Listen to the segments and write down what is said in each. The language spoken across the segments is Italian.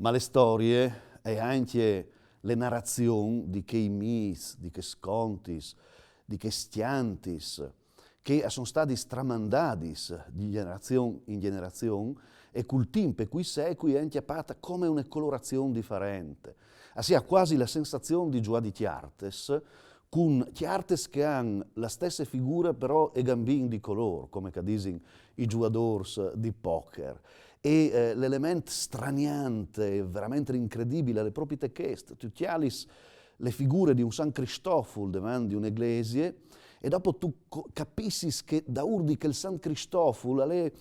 ma le storie e anche le narrazioni di che mis, di che scontis, di che stiantis, che sono stati stramandati di generazione in generazione e col tempo, qui secoli, è inchiappata come una colorazione differente. Si ha quasi la sensazione di giocare di chiartes, con chiartes che hanno la stessa figura però e gambini di colore, come dicono i giocatori di poker. E l'elemento straniante, veramente incredibile, alle proprie teche, tutti le figure di un San Cristoforo davanti di un'eglise, e dopo tu capissi che da urdi che il San Cristoforo è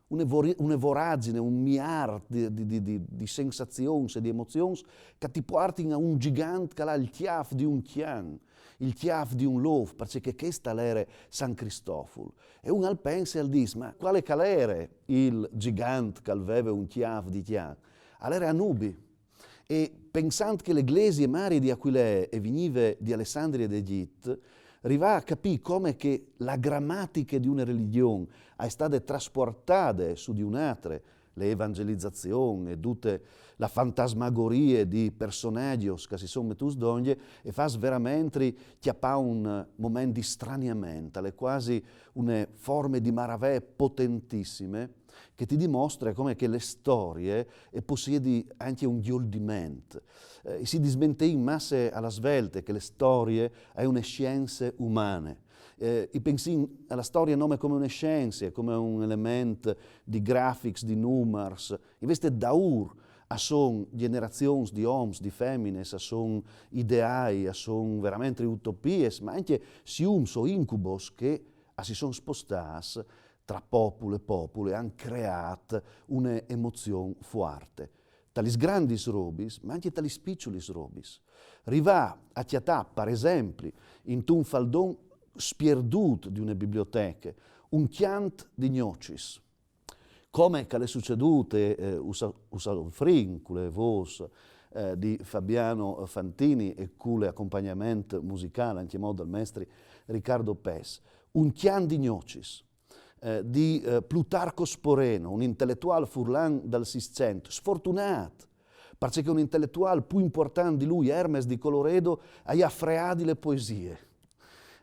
una voragine, un miliardo di sensazioni e di emozioni che ti portano a un gigante che ha il chiaf di un chian, il chiaf di un love, perché questa era San Cristoforo. E un al pensa e al dice, ma quale era il gigante che aveva un chiaf di chian? Allora Anubi. E pensando che l'Eglise Maria di Aquilea e veniva di Alessandria d'Egitto, arriva a capire come che la grammatica di una religione è stata trasportata su di un'altra, le evangelizzazioni e tutte la fantasmagoria di personaggi che si sono messi donne e fa veramente chiappare un momento di straniamento, le quasi una forme di maravè potentissime che ti dimostra come che le storie possiedono anche un gioldimento. Si dismente in masse alla svelte che le storie sono una scienza umana. I pensi alla storia non come una scienza, come un elemento di graphics, di numeri, invece daur sono generazioni di uomini, di femmine, sono idei, sono veramente utopie, ma anche siums o incubos che si sono spostati tra popolo e popolo e hanno creato un'emozione forte. Tali grandi robis, ma anche tali piccoli robis. Arriva a chiatà, per esempio, in un faldon spierduto di una biblioteca, un chiant di gnocis. Come che le succedute usato frin, con le voci di Fabiano Fantini e con l'accompagnamento musicale, anche in modo del maestro Riccardo Pes. Un chiant di gnocis. Di Plutarco Sporeno, un intellettuale furlan dal 600, sfortunato, perché un intellettuale più importante di lui, Hermes di Coloredo, ha freato le poesie.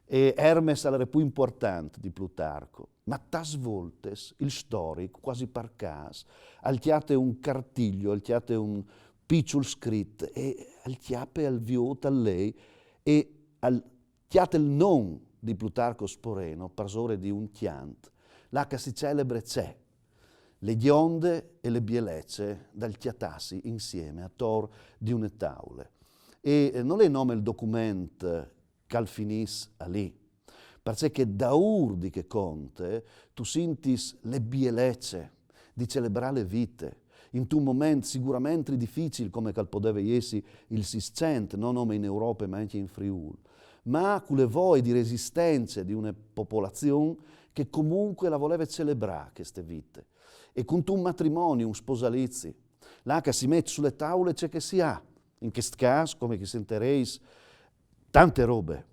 E Hermes era più importante di Plutarco. Ma tas voltes il storico, quasi per caso, altiate un cartiglio, altiate un piccolo scritto e altiate al viota a lei e altiate il nome di Plutarco Sporeno, parsore di un chiant. Là che si celebre c'è, le gionde e le bielecce dal chiatassi insieme attorno di una tavola. E non è nome il documento che al finis a lì, perché da urdi che conte tu sentis le bielecce di celebrare le vite, in un momento sicuramente difficile come che poteva essere il 600, non nome in Europa ma anche in Friuli, ma con le voci di resistenza di una popolazione che comunque la voleva celebrare queste vite. E con un matrimonio, un sposalizio, là che si mette sulle tavole c'è che si ha. In questo caso, come che sentirete, tante robe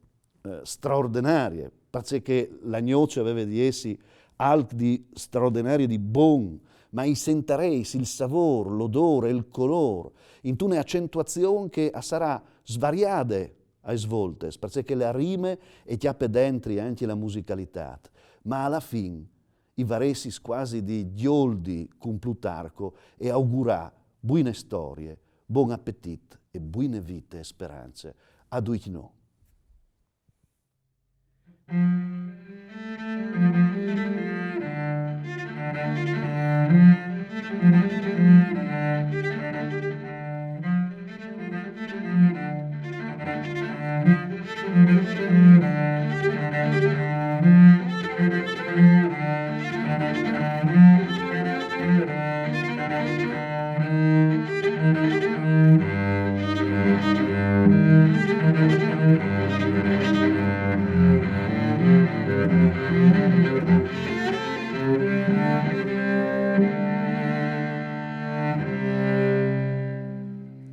straordinarie, perché la gnoce aveva di essi alt di straordinario di buon, ma i sentirete il sapore, l'odore, il colore, in una accentuazione che sarà svariate a svolte, perché le rime e chiappe dentro anche la musicalità. Ma alla fine i varessi quasi di Gioldi con Plutarco e augurà buone storie, buon appetito e buone vite e speranze a tutti noi.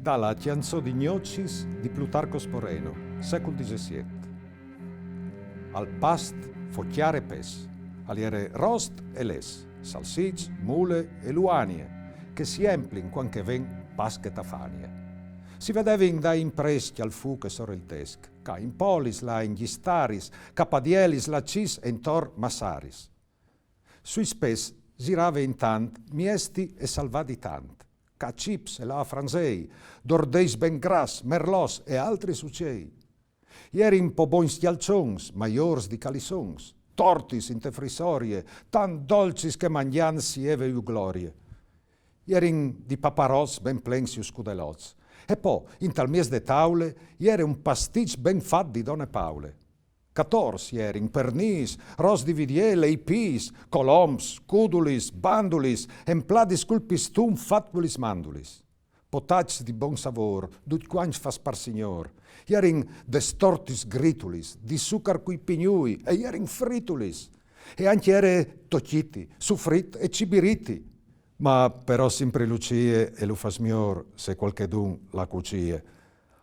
Dalla Chianzò di Gnocis di Plutarco Sporeno, secolo XVII. Al past focchiare pes, aliere rost e les, salsic, mule e luanie, che si emplin quanche ven pasche tafanie. Si vedevin da impreschi al fuche soreltesc, ca in polis la in gli staris, capadielis la cis entor massaris. Sui spes girave intant miesti e salvadi tant, ca cips e la franzei, dordeis ben gras, merlos e altri sucei. Ierin po bon stialcions, maiors di calissons, tortis in te frisorie, tan dolcis che mangian si eve iu glorie. Ierin di paparos ben plensius scudelots, e po, in tal mies de taule, iere un pastic ben fat di donne Paule. 14 ierin pernis, ros di vidiele, ipis, coloms, cudulis, bandulis, empladis cul pistum fatbulis mandulis. Potacs di bon savor, dut quanch fas par signor. Ierin destortis gritulis, di sucar cui pignui, e ierin fritulis. E anche ere tociti, suffrit e cibiriti. Ma però sempre lucie e lo fas mior se qualchedun la cucie.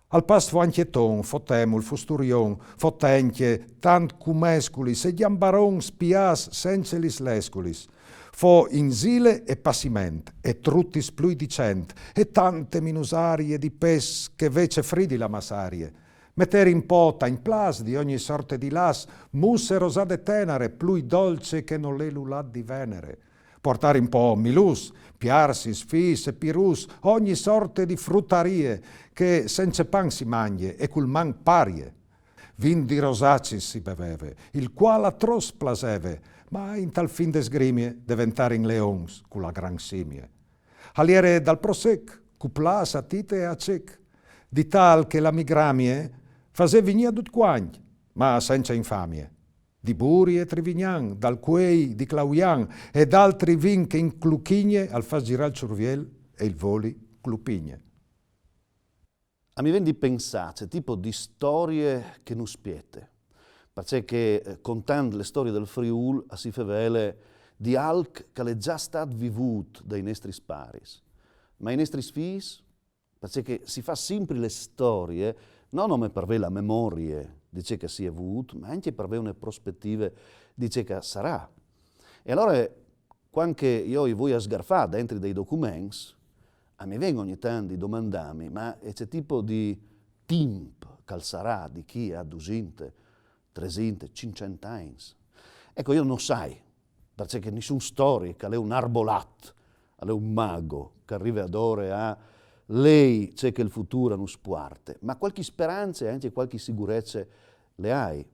Al past fu anche ton, fotemul, fusturion, fotenche, tant cumesculis, e giambaron spias sencelis lesculis. Fo insile e passiment, e truttis plui dicent, e tante minusarie di pes che vece fridi la massarie. Metter in pota, in plas di ogni sorte di las, musse rosade tenere, plui dolce che non le lulat di venere. Portare in po' milus, piarsis, fis e pirus, ogni sorte di fruttarie, che senza pan si mangie e cul man parie. Vin di rosacis si beveve, il qual atros plaseve, ma in tal fin de sgrimie diventare in leons, cu la gran simie. Aliere dal prosec, cu plas a tite e a cec, di tal che la migramie fasevi nia dut quagn, ma senza infamie. Di Buri e Trivignan, dal Quei di Clauian ed altri vin che in Cluchigne al fas girar il ciurviel e il voli Clupigne. A mi vendi pensare, tipo di storie che non spiete, perché contando le storie del Friul si fa vele di alc che è già stato vivuto dai nostri sparis, ma i nostri figli, perché si fa sempre le storie, non per la memoria di ciò che si è avuto, ma anche per avere una prospettiva di ciò che sarà. E allora, quando io voglio sgarfare dentro dei documenti, a me vengono ogni tanto di domandarmi, ma c'è tipo di tempo che sarà di chi ha 200, 300, 500 anni? Ecco, io non sai, perché nessuna storia che è un arbolat, è un mago che arriva ad ora a lei c'è che il futuro non spuarte, ma qualche speranza e anche qualche sicurezza le hai.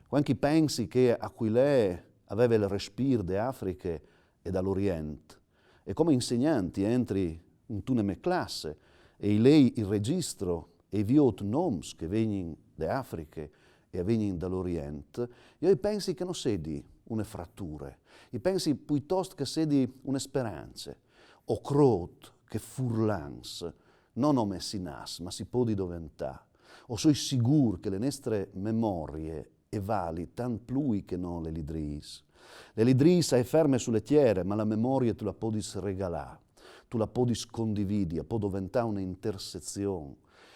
Quando pensi che a cui lei aveva il respiro d'Africa e dall'Oriente, e come insegnanti entri in una classe e lei il registro e viot noms che vengono d'Africa e vengono dall'Oriente, io pensi che non sedi una frattura, io pensi piuttosto che sedi una speranza, o crot che furlans, non ho messi nas, ma si può diventare. O sono sicuro che le nostre memorie e vali tant plui che non le lidris. Le lidris è ferme sulle tiere, ma la memoria tu la puoi regalare, tu la puoi condividere, può diventare un'intersezione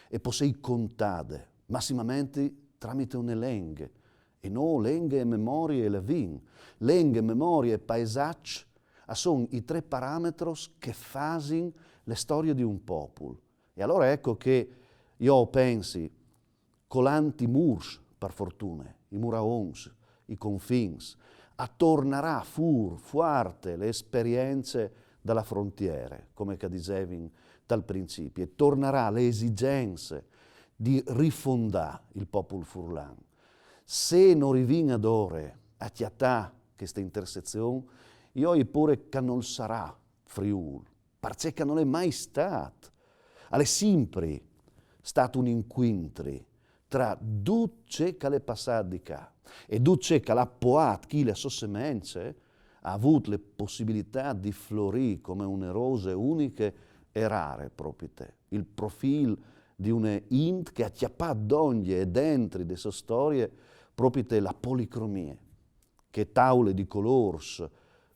e possiamo contare, massimamente tramite una lingua. E no, lingua e memoria e le vin. Lingua, memoria e paesaggio sono i 3 parametri che fanno le storie di un popolo. E allora ecco che io pensi, colanti murs, per fortuna, i muraons, i confins, attornerà fuerte le esperienze dalla frontiera, come che dicevi dal principio, e tornerà le esigenze di rifondare il popolo furlan. Se non riviene ad ora a chiattà questa intersezione, io pure che non sarà Friul, perché non è mai stato. È sempre stato un incontro tra tutto ciò che è passato di qua e tutto ciò che ha poato chi le sue semenze ha avuto le possibilità di florire come una rose uniche e rare proprio te. Il profilo di una int che ha chiappato d'ogni e dentro le sue storie proprio te la policromia, che taule di colors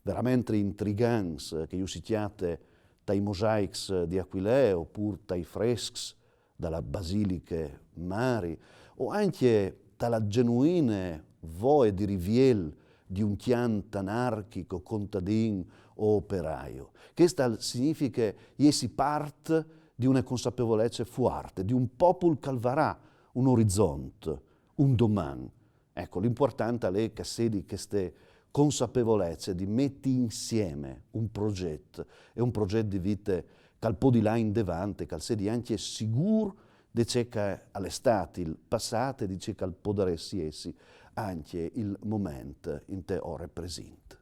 veramente intriganti che io citiate dai mosaici di Aquilea oppure dai freschi dalla Basilica Mari o anche dalla genuina voce di Riviel di un chian anarchico, contadin o operaio. Questo significa essere parte di una consapevolezza forte, di un popolo che varrà un orizzonte, un domani. Ecco, l'importante è che si di queste consapevolezze di mettere insieme un progetto, e un progetto di vita che può di là in davanti, che sia anche sicuro di ciò che all'estate, il passato, e di ciò che può essere anche il momento in te ore presente.